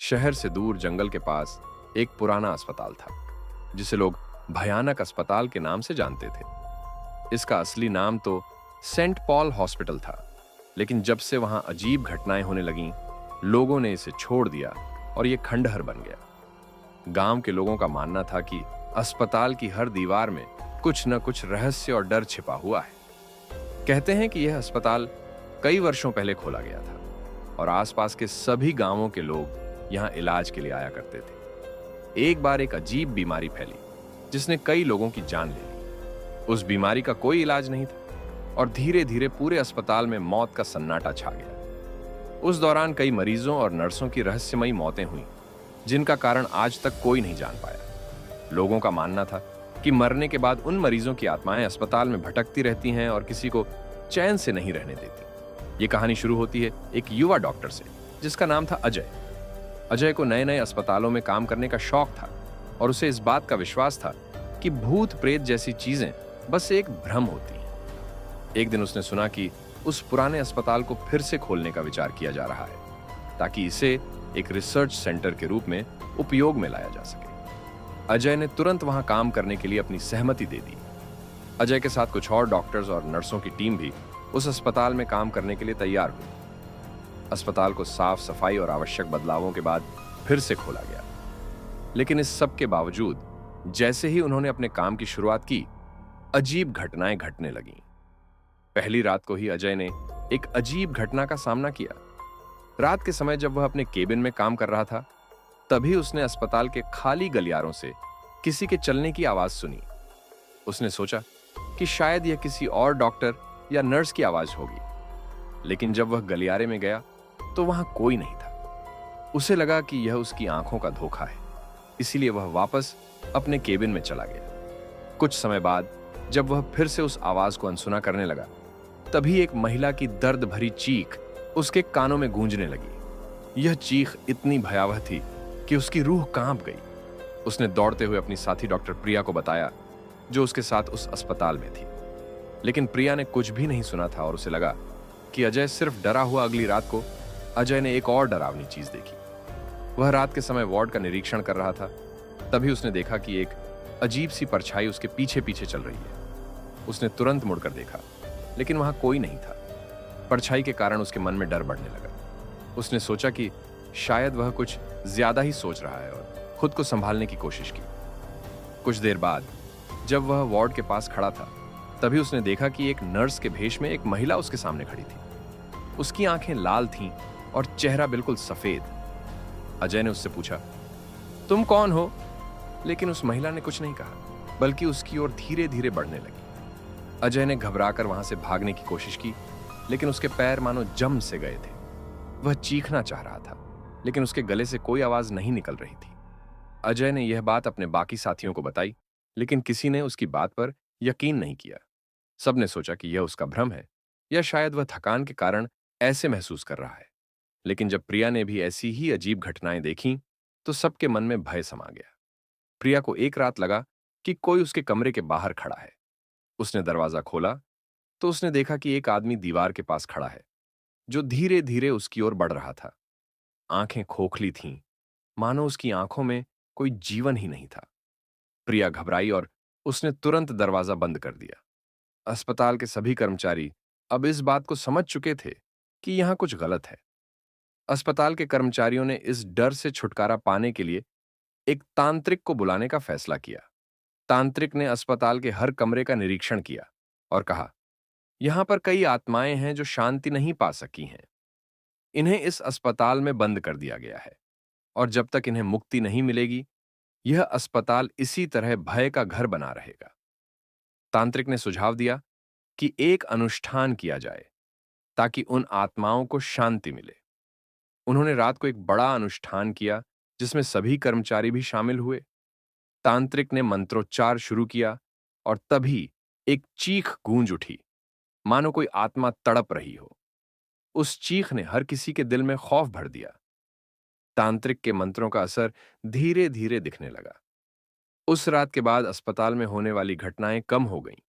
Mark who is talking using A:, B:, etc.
A: शहर से दूर जंगल के पास एक पुराना अस्पताल था, जिसे लोग भयानक अस्पताल के नाम से जानते थे। इसका असली नाम तो सेंट पॉल हॉस्पिटल था, लेकिन जब से वहां अजीब घटनाएं होने लगीं, लोगों ने इसे छोड़ दिया और यह खंडहर बन गया। गांव के लोगों का मानना था कि अस्पताल की हर दीवार में कुछ न कुछ रहस्य और डर छिपा हुआ है। कहते हैं कि यह अस्पताल कई वर्षों पहले खोला गया था और आसपास के सभी गांवों के लोग यहां इलाज के लिए आया करते थे। एक बार एक अजीब बीमारी फैली जिसने कई लोगों की जान ले ली। उस बीमारी का कोई इलाज नहीं था और धीरे धीरे पूरे अस्पताल में मौत का सन्नाटा छा गया। उस दौरान कई मरीजों और नर्सों की रहस्यमयी मौतें हुईं, जिनका कारण आज तक कोई नहीं जान पाया। लोगों का मानना था कि मरने के बाद उन मरीजों की आत्माएं अस्पताल में भटकती रहती हैं और किसी को चैन से नहीं रहने देती। ये कहानी शुरू होती है एक युवा डॉक्टर से, जिसका नाम था अजय। अजय को नए नए अस्पतालों में काम करने का शौक था और उसे इस बात का विश्वास था कि भूत प्रेत जैसी चीजें बस एक भ्रम होती हैं। एक दिन उसने सुना कि उस पुराने अस्पताल को फिर से खोलने का विचार किया जा रहा है, ताकि इसे एक रिसर्च सेंटर के रूप में उपयोग में लाया जा सके। अजय ने तुरंत वहां काम करने के लिए अपनी सहमति दे दी। अजय के साथ कुछ और डॉक्टर्स और नर्सों की टीम भी उस अस्पताल में काम करने के लिए तैयार हुई। अस्पताल को साफ सफाई और आवश्यक बदलावों के बाद फिर से खोला गया, लेकिन इस सब के बावजूद जैसे ही उन्होंने अपने काम की शुरुआत की, अजीब घटनाएं घटने लगीं। पहली रात को ही अजय ने एक अजीब घटना का सामना किया। रात के समय जब वह अपने केबिन में काम कर रहा था, तभी उसने अस्पताल के खाली गलियारों से किसी के चलने की आवाज सुनी। उसने सोचा कि शायद यह किसी और डॉक्टर या नर्स की आवाज होगी, लेकिन जब वह गलियारे में गया तो वहां कोई नहीं था। उसे लगा कि यह उसकी आंखों का धोखा है, इसीलिए वह वापस अपने केबिन में चला गया। कुछ समय बाद जब वह फिर से उस आवाज को अनसुना करने लगा, तभी एक महिला की दर्द भरी चीख उसके कानों में गूंजने लगी। यह चीख इतनी भयावह थी कि उसकी रूह कांप गई। उसने दौड़ते हुए अपनी साथी डॉक्टर प्रिया को बताया, जो उसके साथ उस अस्पताल में थी। लेकिन प्रिया ने कुछ भी नहीं सुना था और उसे लगा कि अजय सिर्फ डरा हुआ। अगली रात को अजय ने एक और डरावनी चीज देखी। वह रात के समय वार्ड का निरीक्षण कर रहा था, तभी उसने देखा कि एक अजीब सी परछाई उसके पीछे पीछे चल रही है। उसने तुरंत मुड़कर देखा, लेकिन वहां कोई नहीं था। परछाई के कारण उसके मन में डर बढ़ने लगा। उसने सोचा कि शायद वह कुछ ज्यादा ही सोच रहा है और खुद को संभालने की कोशिश की। कुछ देर बाद जब वह वार्ड के पास खड़ा था, तभी उसने देखा कि एक नर्स के भेष में एक महिला उसके सामने खड़ी थी। उसकी आंखें लाल थीं और चेहरा बिल्कुल सफेद। अजय ने उससे पूछा, तुम कौन हो? लेकिन उस महिला ने कुछ नहीं कहा, बल्कि उसकी ओर धीरे धीरे बढ़ने लगी। अजय ने घबराकर वहां से भागने की कोशिश की, लेकिन उसके पैर मानो जम से गए थे। वह चीखना चाह रहा था, लेकिन उसके गले से कोई आवाज नहीं निकल रही थी। अजय ने यह बात अपने बाकी साथियों को बताई, लेकिन किसी ने उसकी बात पर यकीन नहीं किया। सबने सोचा कि यह उसका भ्रम है या शायद वह थकान के कारण ऐसे महसूस कर रहा है। लेकिन जब प्रिया ने भी ऐसी ही अजीब घटनाएं देखीं, तो सबके मन में भय समा गया। प्रिया को एक रात लगा कि कोई उसके कमरे के बाहर खड़ा है। उसने दरवाजा खोला तो उसने देखा कि एक आदमी दीवार के पास खड़ा है, जो धीरे धीरे उसकी ओर बढ़ रहा था। आंखें खोखली थीं, मानो उसकी आंखों में कोई जीवन ही नहीं था। प्रिया घबराई और उसने तुरंत दरवाजा बंद कर दिया। अस्पताल के सभी कर्मचारी अब इस बात को समझ चुके थे कि यहां कुछ गलत है। अस्पताल के कर्मचारियों ने इस डर से छुटकारा पाने के लिए एक तांत्रिक को बुलाने का फैसला किया। तांत्रिक ने अस्पताल के हर कमरे का निरीक्षण किया और कहा, यहां पर कई आत्माएं हैं जो शांति नहीं पा सकी हैं। इन्हें इस अस्पताल में बंद कर दिया गया है और जब तक इन्हें मुक्ति नहीं मिलेगी, यह अस्पताल इसी तरह भय का घर बना रहेगा। तांत्रिक ने सुझाव दिया कि एक अनुष्ठान किया जाए ताकि उन आत्माओं को शांति मिले। उन्होंने रात को एक बड़ा अनुष्ठान किया, जिसमें सभी कर्मचारी भी शामिल हुए। तांत्रिक ने मंत्रोच्चार शुरू किया और तभी एक चीख गूंज उठी, मानो कोई आत्मा तड़प रही हो। उस चीख ने हर किसी के दिल में खौफ भर दिया। तांत्रिक के मंत्रों का असर धीरे धीरे दिखने लगा। उस रात के बाद अस्पताल में होने वाली घटनाएं कम हो गईं